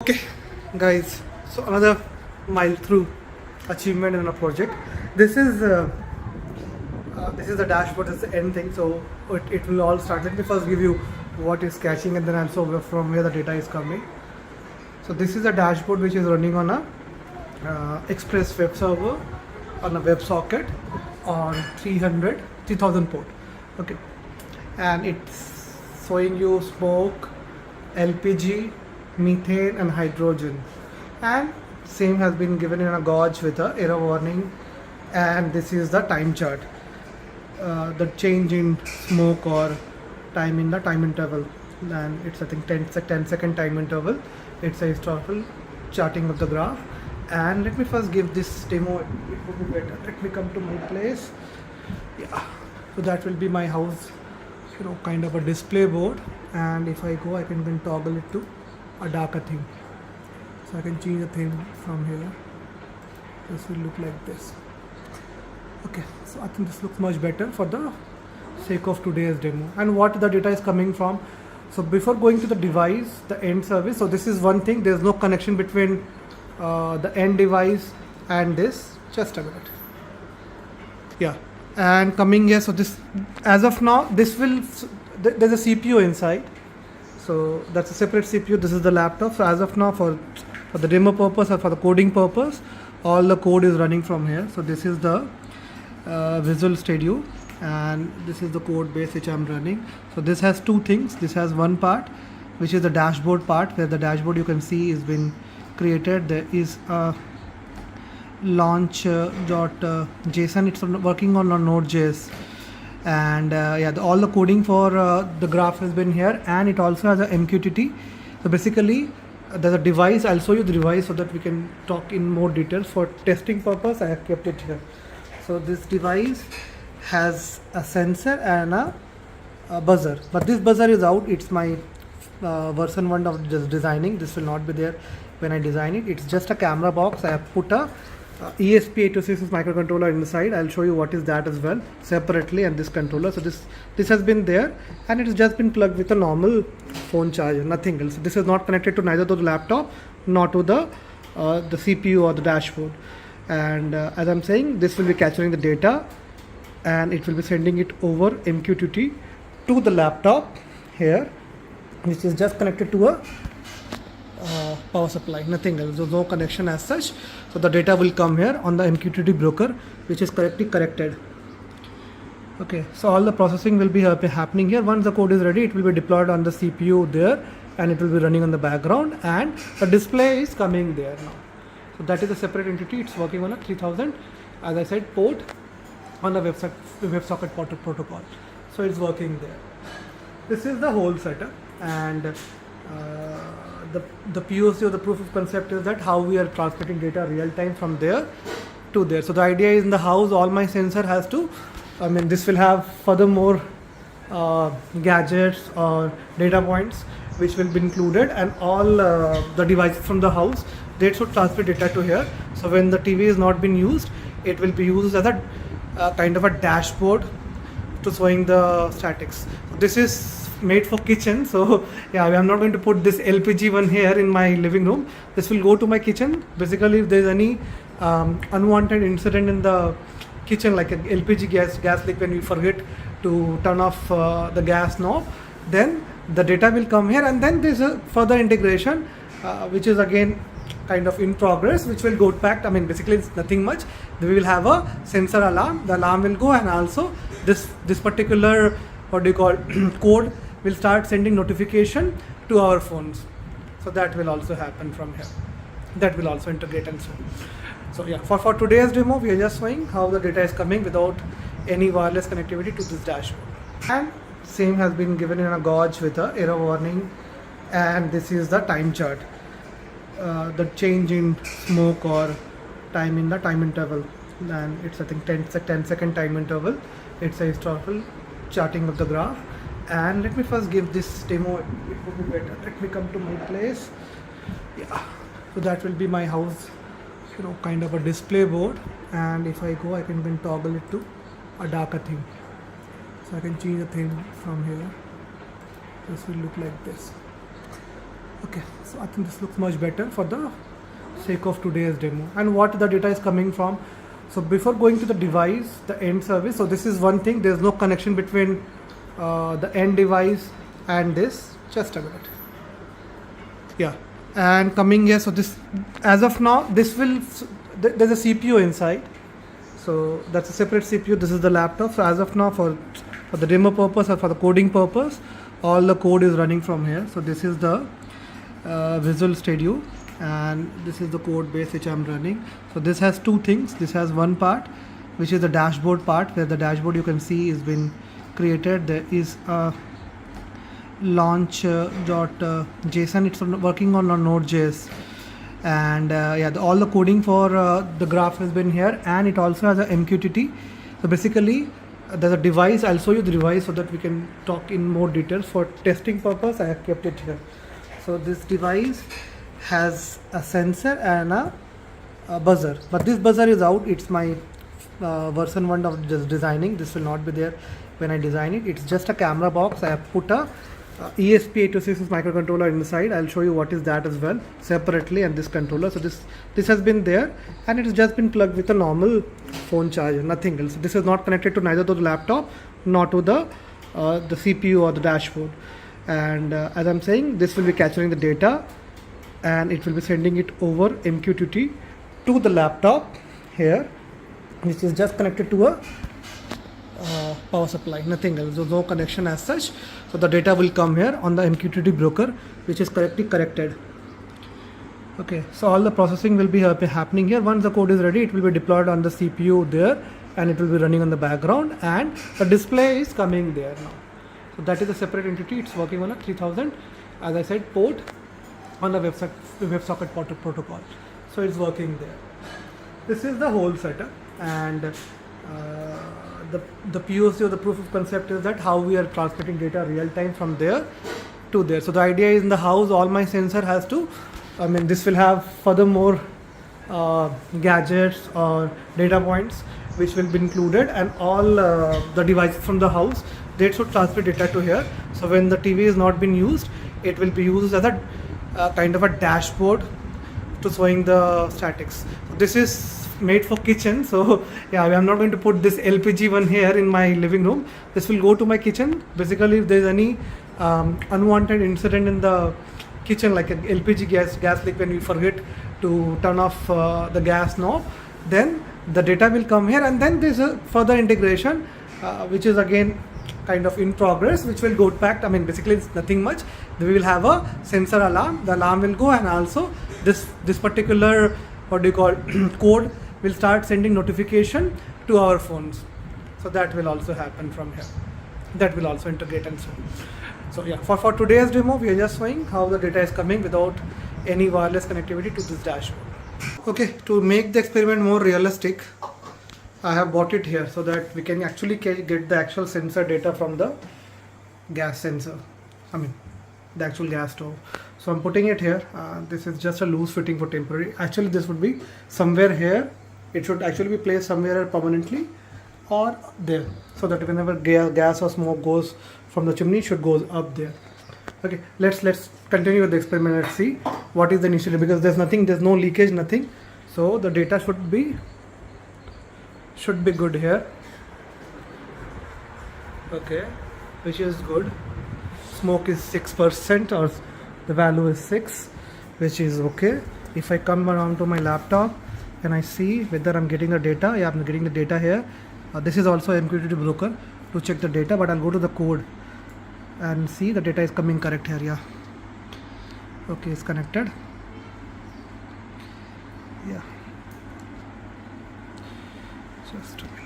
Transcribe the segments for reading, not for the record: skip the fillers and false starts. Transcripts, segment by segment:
Okay, guys, so another mile through achievement in a project. This is the dashboard. This is the end thing. So it will all start. Let me first give you what is caching, and then also from where the data is coming. So this is a dashboard which is running on a Express web server on a web socket on 3000 port. Okay, and it's showing you smoke, LPG, methane and hydrogen, and same has been given in a gauge with a error warning, and this is the time chart, the change in smoke or time in the time interval, and it's I think 10-second time interval. It's a historical charting of the graph. And let me first give this demo, it would be better. Let me come to my place. Yeah, so that will be my house, kind of a display board, and if I go I can then toggle it to a darker theme, so I can change the theme from here. This will look like this. Okay, so I think this looks much better for the sake of today's demo. And what the data is coming from, so before going to the device, the end service, so this is one thing, there's no connection between the end device and this. Just a minute. Yeah, and coming here, so this, as of now, this will, there's a CPU inside, so that's a separate CPU. This is the laptop. So as of now, for the demo purpose or for the coding purpose, all the code is running from here. So this is the Visual Studio, and this is the code base which I'm running. So this has two things. This has one part which is the dashboard part, where the dashboard you can see is been created. There is a launch.json. It's working on Node.js, and all the coding for the graph has been here, and it also has a MQTT. So basically there's a device. I'll show you the device so that we can talk in more details. For testing purpose I have kept it here. So this device has a sensor and a buzzer, but this buzzer is out. It's my version 1 of just designing. This will not be there when I design it. It's just a camera box. I have put a ESP8266 microcontroller inside. I'll show you what is that as well separately, and this controller. So this has been there, and it has just been plugged with a normal phone charger, nothing else. This is not connected to neither to the laptop nor to the CPU or the dashboard. And as I'm saying, this will be capturing the data, and it will be sending it over MQTT to the laptop here, which is just connected to a power supply, nothing else. There's no connection as such. So the data will come here on the MQTT broker, which is correctly corrected. Okay, so all the processing will be happening here. Once the code is ready, it will be deployed on the CPU there, and it will be running on the background, and the display is coming there now. So that is a separate entity. It's working on a 3000, as I said, port on the WebSocket protocol. So it's working there. This is the whole setup, and the POC or the proof of concept is that how we are transmitting data real time from there to there. So the idea is, in the house, all my sensor has to, this will have furthermore gadgets or data points which will be included, and all the devices from the house, they should transmit data to here. So when the TV is not being used, it will be used as a kind of a dashboard to showing the statics. So this is made for kitchen, so yeah, I'm not going to put this LPG one here in my living room. This will go to my kitchen. Basically, if there's any unwanted incident in the kitchen, like an LPG gas leak, when we forget to turn off the gas knob, then the data will come here, and then there's a further integration which is again kind of in progress, which will go back. Basically it's nothing much. We will have a sensor alarm. The alarm will go, and also this particular code will start sending notification to our phones. So that will also happen from here. That will also integrate and so on. So yeah, for today's demo, we are just showing how the data is coming without any wireless connectivity to this dashboard. And same has been given in a gauge with a error warning, and this is the time chart, the change in smoke or time in the time interval, and it's I think 10-second time interval. It's a historical charting of the graph. And let me first give this demo, it would be better. Let me come to my place. Yeah, so that will be my house, kind of a display board, and if I go I can then toggle it to a darker theme, so I can change the theme from here. This will look like this. Okay, so I think this looks much better for the sake of today's demo. And what the data is coming from. So before going to the device, the end service, so this is one thing, there's no connection between the end device and this. Just a minute. Yeah, and coming here, so this, as of now, this will, there's a CPU inside. So that's a separate CPU. This is the laptop. So as of now, for the demo purpose or for the coding purpose, all the code is running from here. So this is the Visual Studio, and this is the code base which I'm running. So this has two things. This has one part which is the dashboard part, where the dashboard you can see is been created. There is a launch.json. It's working on Node.js, and yeah, all the coding for the graph has been here, and it also has a MQTT. So basically there's a device. I'll show you the device so that we can talk in more details. For testing purpose, I have kept it here. So this device has a sensor and a buzzer, but this buzzer is out. It's my version 1 of just designing. This will not be there when I design it. It's just a camera box. I have put a ESP8266 microcontroller inside. I'll show you what is that as well separately, and this controller. So this has been there, and it has just been plugged with a normal phone charger, nothing else. This is not connected to neither to the laptop nor to the CPU or the dashboard. And as I'm saying, this will be capturing the data, and it will be sending it over MQTT to the laptop here, which is just connected to a power supply, nothing else. So no connection as such. So the data will come here on the MQTT broker, which is correctly corrected. Okay, so all the processing will be happening here. Once the code is ready, it will be deployed on the CPU there, and it will be running on the background, and the display is coming there now. So that is a separate entity. It's working on a 3000, as I said, port on the WebSocket protocol. So it's working there. This is the whole setup, and the POC or the proof of concept is that how we are transmitting data real time from there to there. So the idea is, in the house, all my sensor has to, this will have furthermore gadgets or data points which will be included, and all the devices from the house, they should transmit data to here. So when the TV is not being used, it will be used as a kind of a dashboard to showing the statics. So this is made for kitchen. So yeah, I'm not going to put this LPG one here in my living room. This will go to my kitchen. Basically, if there's any unwanted incident in the kitchen, like an LPG gas leak, when we forget to turn off the gas knob, then the data will come here, and then there's a further integration which is again kind of in progress, which will go back. Basically it's nothing much. We will have a sensor alarm. The alarm will go, and also this particular code will start sending notification to our phones. So that will also happen from here. That will also integrate and so on. So yeah, for today's demo, we are just showing how the data is coming without any wireless connectivity to this dashboard. Okay, to make the experiment more realistic, I have bought it here so that we can actually get the actual sensor data from the gas sensor. The actual gas stove. So I'm putting it here. This is just a loose fitting for temporary. Actually, this would be somewhere here. It should actually be placed somewhere permanently or there, so that whenever gas or smoke goes from the chimney, it should go up there. Okay, let's continue with the experiment. Let's see what is the initial, because there's no leakage, nothing. So the data should be good here. Okay, which is good. Smoke is 6%, or the value is 6, which is okay. If I come around to my laptop and I see whether I'm getting the data, yeah, I'm getting the data here. This is also MQTT broker to check the data, but I'll go to the code and see the data is coming correct here. Yeah, okay, it's connected. Yeah, just a minute.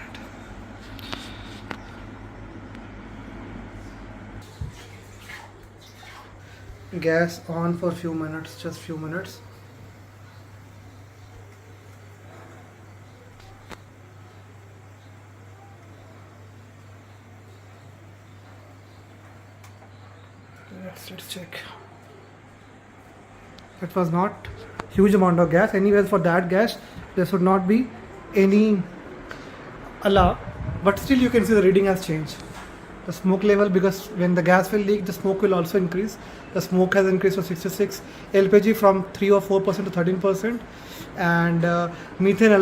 Gas on for few minutes, just few minutes. Let's check. It was not huge amount of gas. Anyways, for that gas, there should not be any alarm, but still you can see the reading has changed. the smoke level, because when the gas will leak, the smoke will also increase. The smoke has increased to 66, LPG from 3 or 4% to 13%, and methane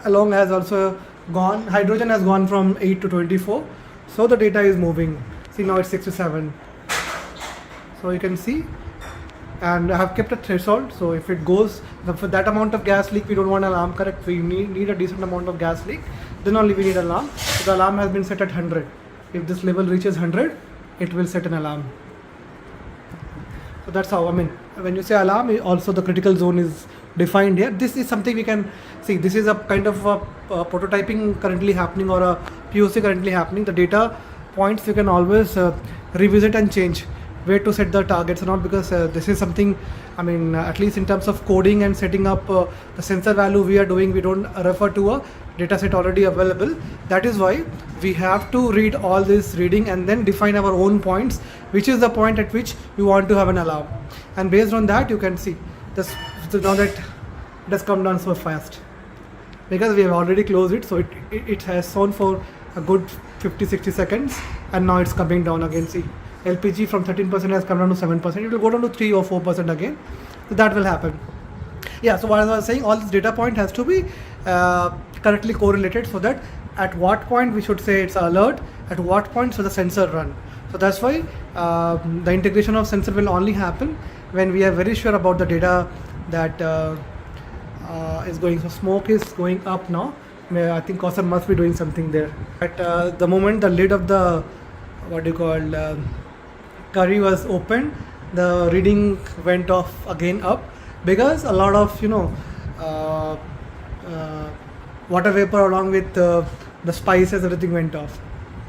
along has also gone, hydrogen has gone from 8 to 24. So the data is moving. See, now it's 67. So you can see, and I have kept a threshold. So if it goes for that amount of gas leak, we don't want an alarm, correct? We need a decent amount of gas leak, then only we need an alarm. So the alarm has been set at 100. If this level reaches 100, it will set an alarm. So that's how, I mean, when you say alarm, also the critical zone is defined here. This is something we can see. This is a kind of a prototyping currently happening, or a POC currently happening. The data points you can always revisit and change where to set the targets or not, because this is something, I mean, at least in terms of coding and setting up the sensor value we are doing, we don't refer to a data set already available. That is why we have to read all this reading and then define our own points, which is the point at which we want to have an alarm. And based on that, you can see this, now that it has come down so fast, because we have already closed it. So it has shown for a good 50-60 seconds, and now it's coming down again. See, LPG from 13% has come down to 7%. It will go down to 3 or 4% again. So that will happen. Yeah, so what I was saying, all this data point has to be correctly correlated, so that at what point we should say it's alert, at what point should the sensor run. So that's why the integration of sensor will only happen when we are very sure about the data that is going. So smoke is going up now. I think Kausar must be doing something there. At the moment the lid of the, what do you call, curry was open, the reading went off again up, because a lot of, you know, water vapor along with the spices, everything went off,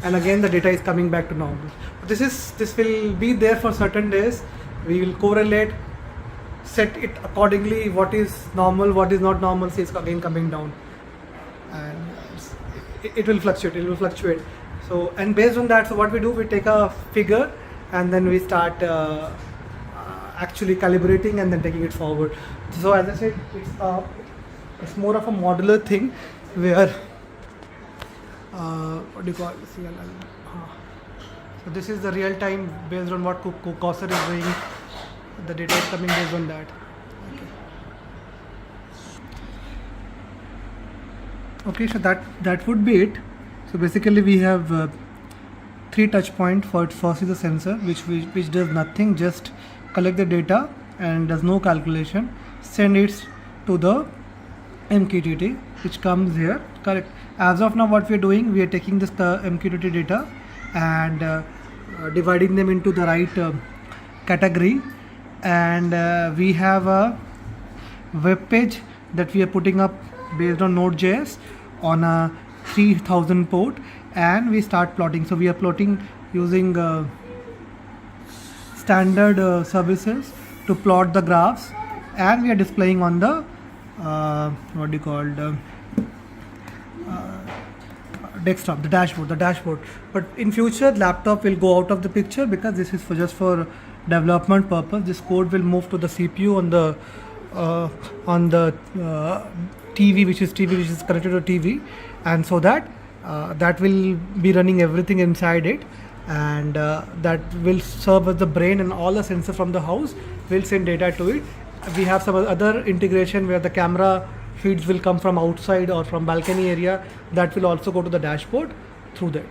and again the data is coming back to normal. This will be there for certain days. We will correlate, set it accordingly, what is normal, what is not normal. See, it's again coming down, and it will fluctuate. So, and based on that, so what we do, we take a figure and then we start actually calibrating and then taking it forward. So as I said, it's more of a modular thing, where what do you call it? So this is the real time based on what Kausar is doing. The data is coming based on that. Okay, so that would be it. So basically we have 3 touch points. First is the sensor, which does nothing, just collect the data and does no calculation, send it to the MQTT, which comes here, correct. As of now, what we are doing, we are taking this MQTT data and dividing them into the right category, and we have a web page that we are putting up based on Node.js on a 3000 port, and we start plotting. So we are plotting using standard services to plot the graphs, and we are displaying on the what do you call desktop, the dashboard. But in future, laptop will go out of the picture, because this is just for development purpose. This code will move to the CPU on the TV, which is connected to TV, and so that that will be running everything inside it, and that will serve as the brain, and all the sensors from the house will send data to it. We have some other integration where the camera feeds will come from outside or from balcony area, that will also go to the dashboard through that.